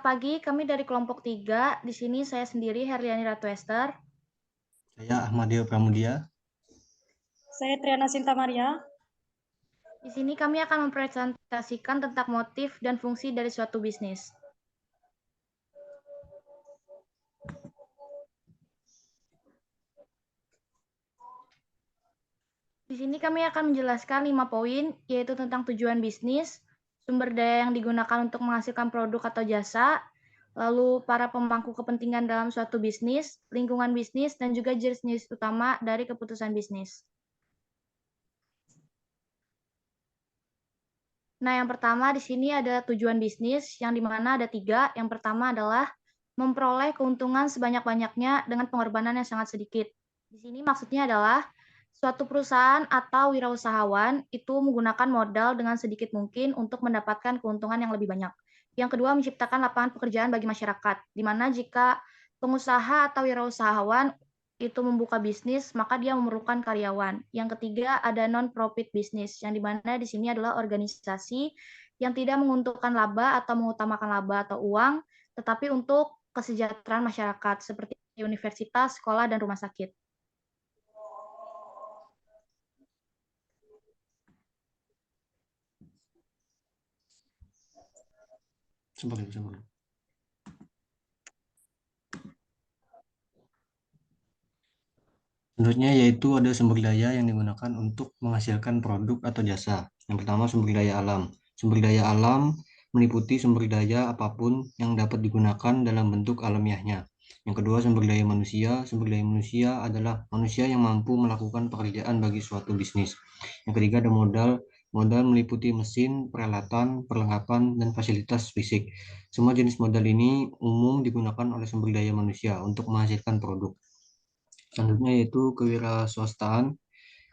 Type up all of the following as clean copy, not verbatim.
Selamat pagi, kami dari kelompok 3. Di sini saya sendiri, Herliani Ratwester. Saya Ahmadiyah Pramudia. Saya Triana Sinta Maria. Di sini kami akan mempresentasikan tentang motif dan fungsi dari suatu bisnis. Di sini kami akan menjelaskan 5 poin, yaitu tentang tujuan bisnis, sumber daya yang digunakan untuk menghasilkan produk atau jasa, lalu para pemangku kepentingan dalam suatu bisnis, lingkungan bisnis, dan juga jenis-jenis utama dari keputusan bisnis. Nah, yang pertama di sini ada tujuan bisnis, yang dimana ada 3. Yang pertama adalah memperoleh keuntungan sebanyak-banyaknya dengan pengorbanan yang sangat sedikit. Di sini maksudnya adalah suatu perusahaan atau wirausahawan itu menggunakan modal dengan sedikit mungkin untuk mendapatkan keuntungan yang lebih banyak. Yang kedua, menciptakan lapangan pekerjaan bagi masyarakat, di mana jika pengusaha atau wirausahawan itu membuka bisnis, maka dia memerlukan karyawan. Yang ketiga, ada non-profit bisnis, yang dimana di sini adalah organisasi yang tidak menguntungkan laba atau mengutamakan laba atau uang, tetapi untuk kesejahteraan masyarakat, seperti universitas, sekolah, dan rumah sakit. Menurutnya yaitu ada sumber daya yang digunakan untuk menghasilkan produk atau jasa. Yang pertama sumber daya alam. Sumber daya alam meliputi sumber daya apapun yang dapat digunakan dalam bentuk alamiahnya. Yang kedua sumber daya manusia. Sumber daya manusia adalah manusia yang mampu melakukan pekerjaan bagi suatu bisnis. Yang ketiga ada modal. Modal meliputi mesin, peralatan, perlengkapan, dan fasilitas fisik. Semua jenis modal ini umum digunakan oleh sumber daya manusia untuk menghasilkan produk. Selanjutnya yaitu kewirausahaan.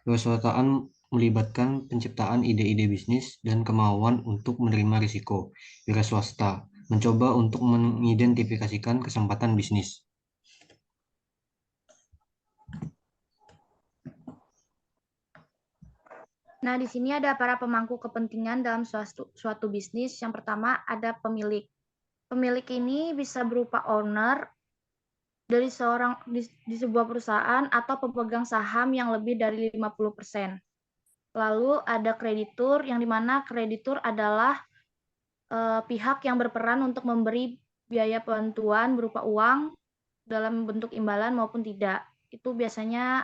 Kewirausahaan melibatkan penciptaan ide-ide bisnis dan kemauan untuk menerima risiko. Wira swasta mencoba untuk mengidentifikasikan kesempatan bisnis. Nah, di sini ada para pemangku kepentingan dalam suatu bisnis. Yang pertama ada pemilik. Pemilik ini bisa berupa owner dari di sebuah perusahaan atau pemegang saham yang lebih dari 50%. Lalu ada kreditur, yang dimana kreditur adalah pihak yang berperan untuk memberi biaya bantuan berupa uang dalam bentuk imbalan maupun tidak. Itu biasanya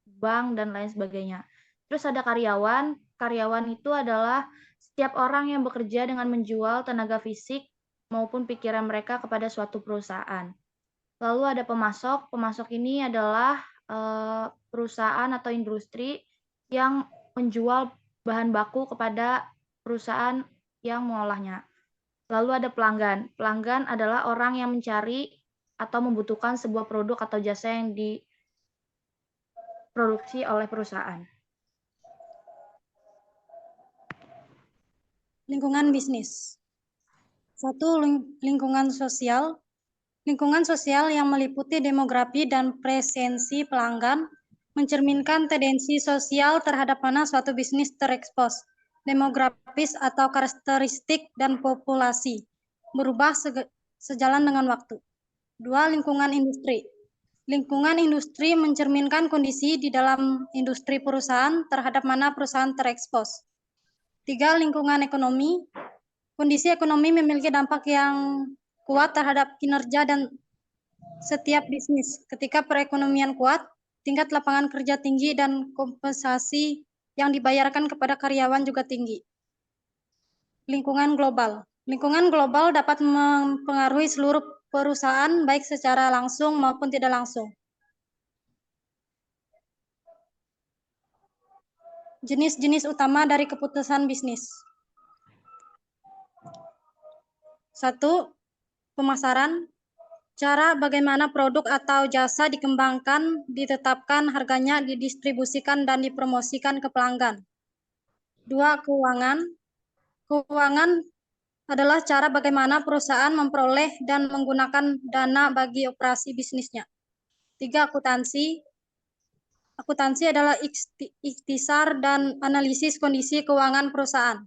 bank dan lain sebagainya. Terus ada karyawan. Karyawan itu adalah setiap orang yang bekerja dengan menjual tenaga fisik maupun pikiran mereka kepada suatu perusahaan. Lalu ada pemasok. Pemasok ini adalah perusahaan atau industri yang menjual bahan baku kepada perusahaan yang mengolahnya. Lalu ada pelanggan. Pelanggan adalah orang yang mencari atau membutuhkan sebuah produk atau jasa yang diproduksi oleh perusahaan. Lingkungan bisnis. 1. Lingkungan sosial. Lingkungan sosial yang meliputi demografi dan presensi pelanggan mencerminkan tendensi sosial terhadap mana suatu bisnis terekspos. Demografis atau karakteristik dan populasi berubah sejalan dengan waktu. 2. Lingkungan industri. Lingkungan industri mencerminkan kondisi di dalam industri perusahaan terhadap mana perusahaan terekspos. 3. Lingkungan ekonomi. Kondisi ekonomi memiliki dampak yang kuat terhadap kinerja dan setiap bisnis. Ketika perekonomian kuat, tingkat lapangan kerja tinggi dan kompensasi yang dibayarkan kepada karyawan juga tinggi. Lingkungan global. Lingkungan global dapat mempengaruhi seluruh perusahaan baik secara langsung maupun tidak langsung. Jenis-jenis utama dari keputusan bisnis. 1. Pemasaran. Cara bagaimana produk atau jasa dikembangkan, ditetapkan harganya, didistribusikan, dan dipromosikan ke pelanggan. 2. Keuangan. Keuangan adalah cara bagaimana perusahaan memperoleh dan menggunakan dana bagi operasi bisnisnya. 3. Akuntansi. Akuntansi adalah ikhtisar dan analisis kondisi keuangan perusahaan.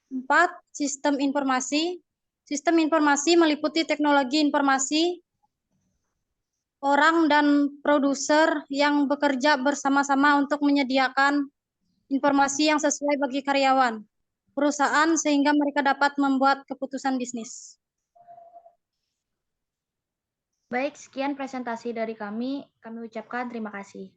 4. Sistem informasi. Sistem informasi meliputi teknologi informasi, orang dan produser yang bekerja bersama-sama untuk menyediakan informasi yang sesuai bagi karyawan perusahaan sehingga mereka dapat membuat keputusan bisnis. Baik, sekian presentasi dari kami. Kami ucapkan terima kasih.